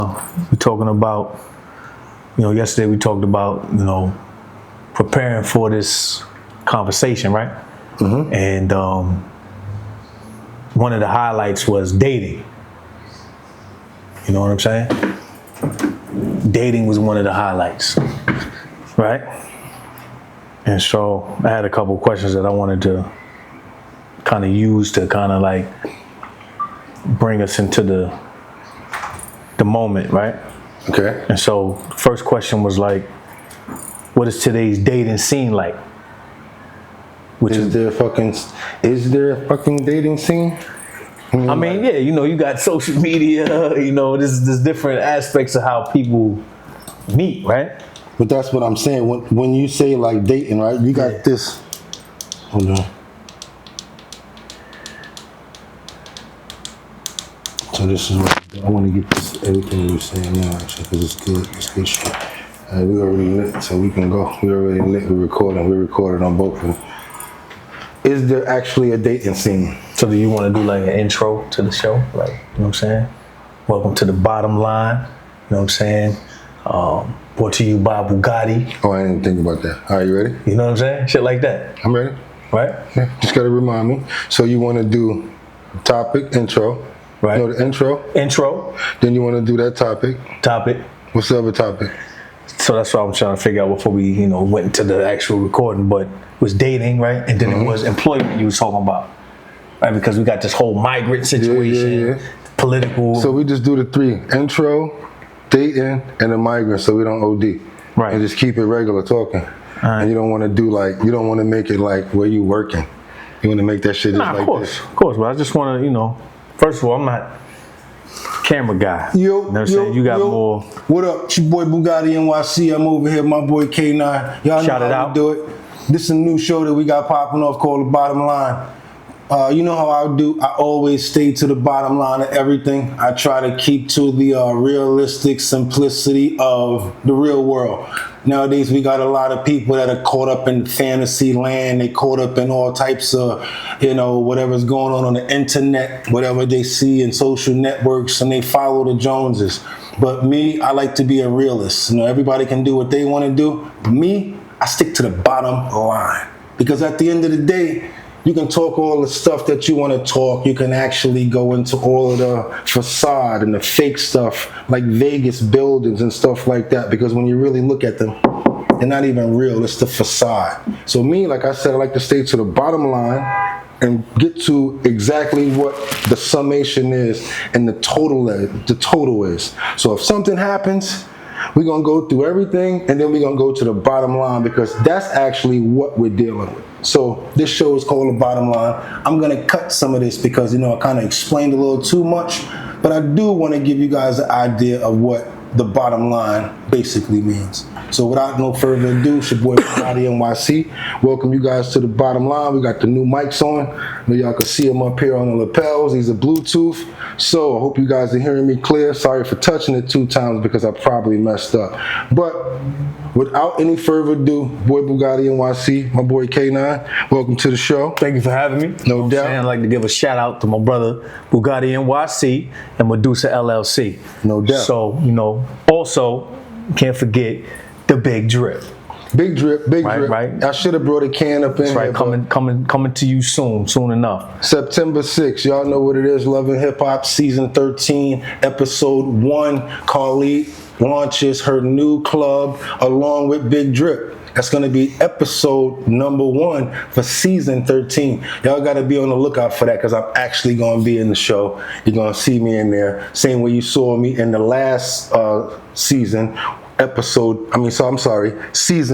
We're talking about, yesterday we talked about, preparing for this conversation, right? Mm-hmm. And one of the highlights was dating. You know what I'm saying? Dating was one of the highlights, right? And so I had a couple of questions that I wanted to kind of use to kind of like bring us into the moment, right? Okay. And so the first question was like, what is today's dating scene like? Is there a fucking dating scene? I mean, yeah, you got social media, there's different aspects of how people meet, right? But that's what I'm saying. When you say like dating, right? You got this. Hold on. So this is what I want to get this everything you're saying now, actually, because it's good. It's good shit. We already lit, so we can go. We already lit. We're recording. We're recording on both of them. Is there actually a dating scene? So do you want to do like an intro to the show? Like, you know what I'm saying? Welcome to the bottom line. You know what I'm saying? Brought to you by Bugatti. Oh, I didn't think about that. All right, you ready? You know what I'm saying? Shit like that. I'm ready. Right? Yeah, just got to remind me. So you want to do topic, intro. Right. No, the intro. Intro. Then you want to do that topic. Topic. What's the other topic? So that's what I'm trying to figure out before we, went into the actual recording. But it was dating, right? And then it was employment you was talking about, right? Because we got this whole migrant situation, political. So we just do the three: intro, dating, and the migrant, so we don't OD. Right. And just keep it regular talking. Right. And you don't want to do you don't want to make it like where you working. You want to make that shit just like this. Of course. But I just want to, first of all, I'm not camera guy. Yo, you know what I'm saying? You got more. What up? It's your boy BOOGOTTINYC. I'm over here, my boy K9. Y'all know Shout it how out. we do it. This is a new show that we got popping off called The Bottom Line. You know how I do. I always stay to the bottom line of everything. I try to keep to the realistic simplicity of the real world. Nowadays, we got a lot of people that are caught up in fantasy land. They caught up in all types of, whatever's going on the internet, whatever they see in social networks, and they follow the Joneses. But me, I like to be a realist. Everybody can do what they want to do. But me, I stick to the bottom line. Because at the end of the day, you can talk all the stuff that you want to talk. You can actually go into all of the facade and the fake stuff, like Vegas buildings and stuff like that. Because when you really look at them, they're not even real. It's the facade. So me, like I said, I like to stay to the bottom line and get to exactly what the summation is and the total is. So if something happens, we're going to go through everything, and then we're going to go to the bottom line, because that's actually what we're dealing with. So this show is called The Bottom Line. I'm going to cut some of this because, I kind of explained a little too much, but I do want to give you guys an idea of what the bottom line basically means. So without no further ado, it's your boy BOOGOTTINYC. Welcome you guys to the bottom line. We got the new mics on. Y'all can see them up here on the lapels. These are Bluetooth. So I hope you guys are hearing me clear. Sorry for touching it 2 times because I probably messed up. But without any further ado, boy BOOGOTTINYC, my boy K9, welcome to the show. Thank you for having me. No doubt. I'd like to give a shout out to my brother BOOGOTTINYC and Medusa LLC. No doubt. So, also can't forget the Big Drip. Big drip. Right. I should have brought a can up in That's right, here. coming to you soon enough. September 6th, y'all know what it is. Love and Hip Hop Season 13, Episode 1. Khalid launches her new club along with Big Drip. That's going to be episode number 1 for season 13. Y'all got to be on the lookout for that, because I'm actually going to be in the show. You're going to see me in there. Same way you saw me in the last season. Season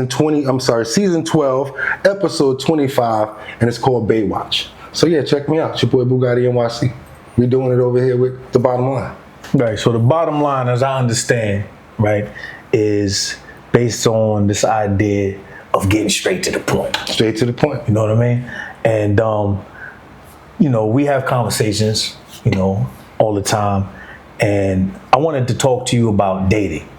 12, episode 25, and it's called Baywatch. So yeah, check me out. It's your boy BOOGOTTINYC. We're doing it over here with the bottom line. Right, so the bottom line, as I understand, right, is based on this idea of getting straight to the point. Straight to the point. You know what I mean? And, we have conversations, all the time. And I wanted to talk to you about dating.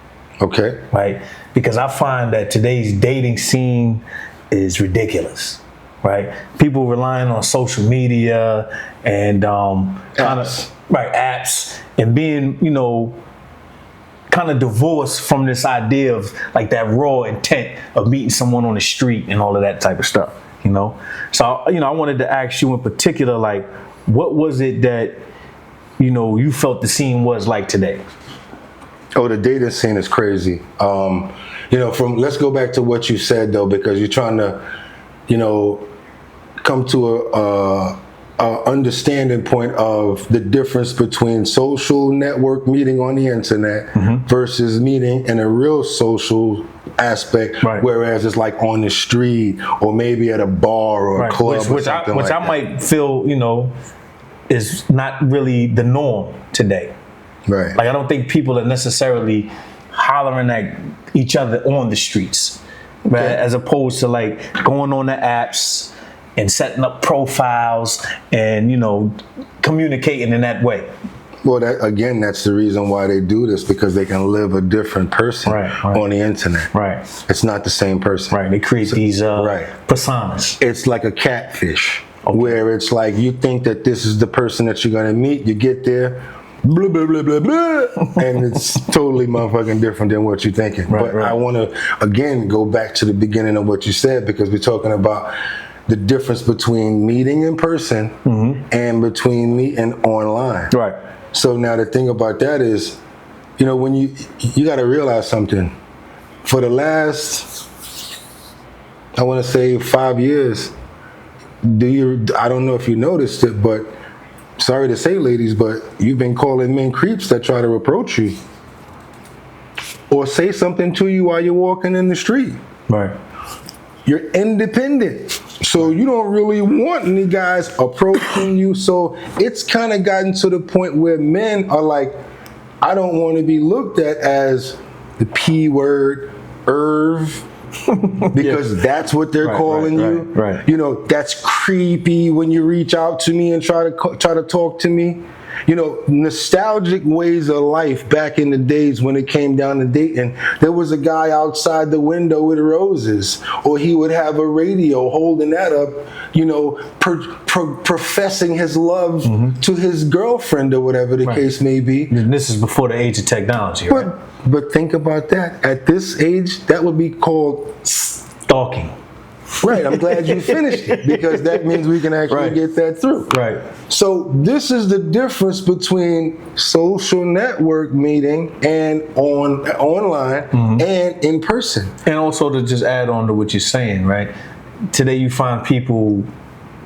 Okay. Right? Because I find that today's dating scene is ridiculous. Right? People relying on social media and apps. Apps, and being, kind of divorced from this idea of like that raw intent of meeting someone on the street and all of that type of stuff, you know? So, you know, I wanted to ask you in particular, like, what was it that, you know, you felt the scene was like today? Oh, the dating scene is crazy. You know, let's go back to what you said though, because you're trying to, you know, come to a understanding point of the difference between social network meeting on the internet versus meeting in a real social aspect, right. Whereas it's like on the street or maybe at a bar or a club or something like that. Which I might feel, you know, is not really the norm today. Right. Like, I don't think people are necessarily hollering at each other on the streets, right? Okay. As opposed to like going on the apps and setting up profiles and, you know, communicating in that way. Well, that's the reason why they do this, because they can live a different person on the internet. Right. It's not the same person. Right. They create these personas. It's like a catfish, where it's like you think that this is the person that you're going to meet. You get there, blah, blah, blah, blah, blah, and it's totally motherfucking different than what you're thinking. I want to, again, go back to the beginning of what you said, because we're talking about the difference between meeting in person and between meeting online. Right. So now the thing about that is, you know, when you got to realize something. For the last, I want to say 5 years, I don't know if you noticed it, but sorry to say, ladies, but you've been calling men creeps that try to approach you or say something to you while you're walking in the street. Right. You're independent, so you don't really want any guys approaching you. So it's kind of gotten to the point where men are like, I don't want to be looked at as the P word, because that's what they're calling you. Right. You know, that's creepy when you reach out to me and try to talk to me. You know, nostalgic ways of life back in the days when it came down to dating. There was a guy outside the window with roses, or he would have a radio holding that up, you know, professing his love to his girlfriend or whatever the case may be. And this is before the age of technology, right? But think about that. At this age, that would be called stalking. Right, I'm glad you finished it, because that means we can actually get that through. Right. So this is the difference between social network meeting and online and in person. And also, to just add on to what you're saying, right? Today you find people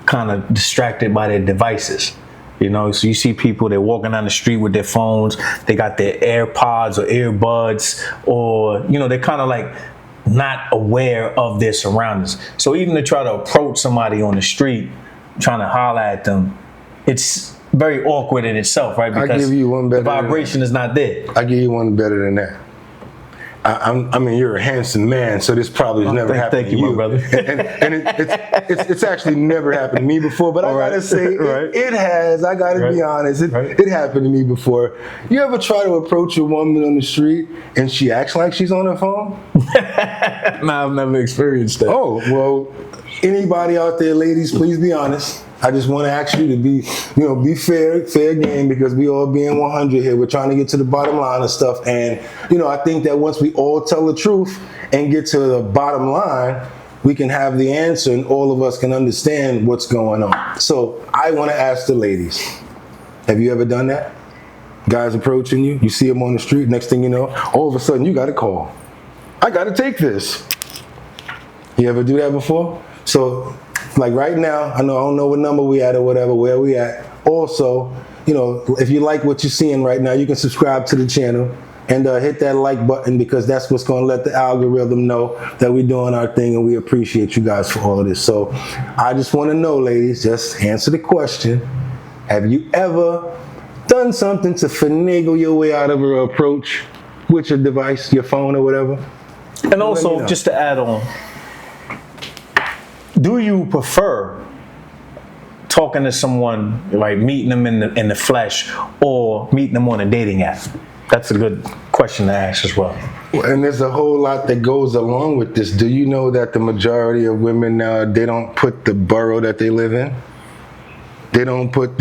kind of distracted by their devices. You know, so you see people, they're walking down the street with their phones, they got their AirPods or earbuds, or, you know, they're kind of like not aware of their surroundings. So even to try to approach somebody on the street, trying to holler at them, it's very awkward in itself, right? Because I give you one better. The vibration is not there. I give you one better than that. I mean, you're a handsome man, so this probably has never happened to you. My brother. and it's actually never happened to me before, but I gotta say, it has. I gotta be honest. It happened to me before. You ever try to approach a woman on the street and she acts like she's on her phone? Nah, I've never experienced that. Oh, well, anybody out there, ladies, please be honest. I just want to ask you to be fair game, because we all being 100 here. We're trying to get to the bottom line of stuff. And, you know, I think that once we all tell the truth and get to the bottom line, we can have the answer and all of us can understand what's going on. So I want to ask the ladies, have you ever done that? Guys approaching you, you see them on the street, next thing you know, all of a sudden you got a call. I got to take this. You ever do that before? So, like right now, I don't know what number we at or whatever, where we at. Also, you know, if you like what you're seeing right now, you can subscribe to the channel and hit that like button, because that's what's going to let the algorithm know that we're doing our thing, and we appreciate you guys for all of this. So I just want to know, ladies, just answer the question. Have you ever done something to finagle your way out of an approach with your device, your phone or whatever? And also, just to add on, do you prefer talking to someone, like meeting them in the flesh, or meeting them on a dating app? That's a good question to ask as well. And there's a whole lot that goes along with this. Do you know that the majority of women now, they don't put the borough that they live in? They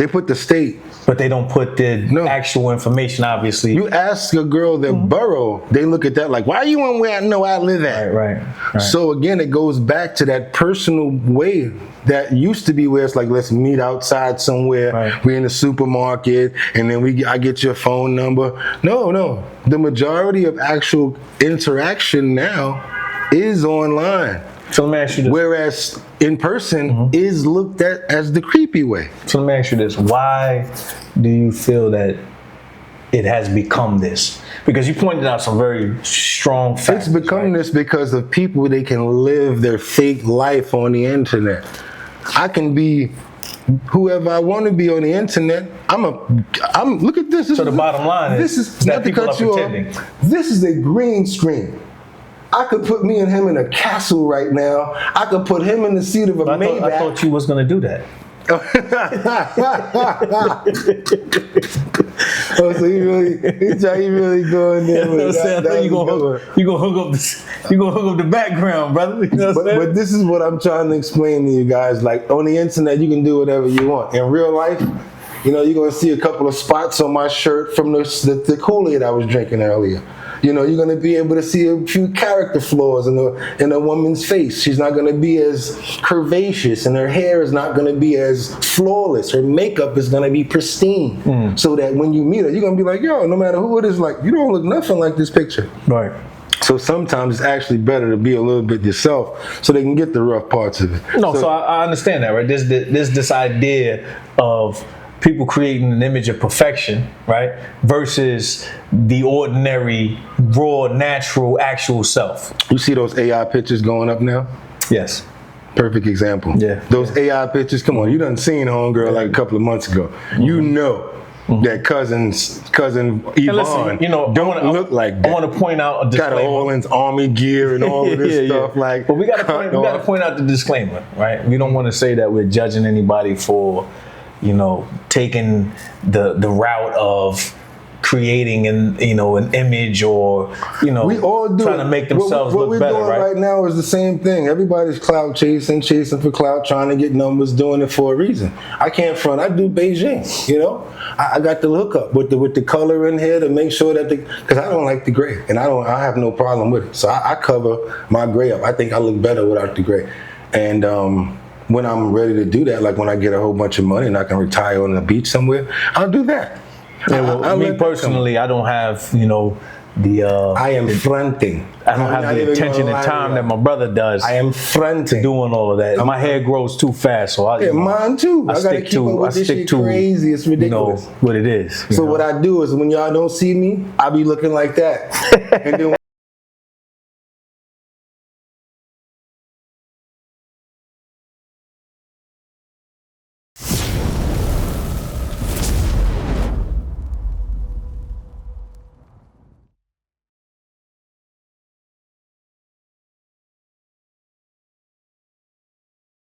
put the state But they don't put the actual information, obviously. You ask a girl their borough, they look at that like, why are you on where I know I live at? Right. So again, it goes back to that personal way that used to be where it's like, let's meet outside somewhere. Right. We're in the supermarket, and then I get your phone number. No. The majority of actual interaction now is online. So let me ask you this. Whereas in person is looked at as the creepy way. So let me ask you this. Why do you feel that it has become this? Because you pointed out some very strong facts. It's become this because of people, they can live their fake life on the internet. I can be whoever I want to be on the internet. I'm look at this. So the bottom line is not that to people cut are you pretending. off. This is a green screen. I could put me and him in a castle right now. I could put him in the seat of a Maybach. I thought you was going to do that. Oh, so you really going there with that? You gonna hook up the background, brother. You know but this is what I'm trying to explain to you guys. Like on the internet, you can do whatever you want. In real life, you're gonna see a couple of spots on my shirt from the Kool-Aid I was drinking earlier. You're going to be able to see a few character flaws in a woman's face. She's not going to be as curvaceous, and her hair is not going to be as flawless. Her makeup is going to be pristine, so that when you meet her, you're going to be like, yo, no matter who it is, like, you don't look nothing like this picture. Right. So sometimes it's actually better to be a little bit yourself so they can get the rough parts of it. No, so I understand that, right? There's this idea of people creating an image of perfection, right, versus the ordinary, raw, natural, actual self. You see those AI pictures going up now? Yes. Perfect example. Yeah. Those AI pictures, come on, you done seen Homegirl like a couple of months ago. You know that cousin Yvonne don't look like that. I want to point out a disclaimer. Got all in army gear and all of this stuff. Like, but we got to point out the disclaimer, right? We don't want to say that we're judging anybody for taking the route of creating an image or we all do trying to make themselves look better. What we're doing right now is the same thing. Everybody's clout chasing for clout, trying to get numbers, doing it for a reason. I can't front. I do Beijing. I got the hookup with the color in here to make sure that because I don't like the gray, and I have no problem with it. So I cover my gray up. I think I look better without the gray, and when I'm ready to do that, like when I get a whole bunch of money and I can retire on the beach somewhere, I'll do that. Yeah, well, me personally, I don't have, I am fronting. I don't have the attention and time that my brother does. I am fronting. Doing all of that. My hair grows too fast, so mine too. I gotta keep up with this shit crazy. It's ridiculous. What it is. So what I do is when y'all don't see me, I be looking like that. And then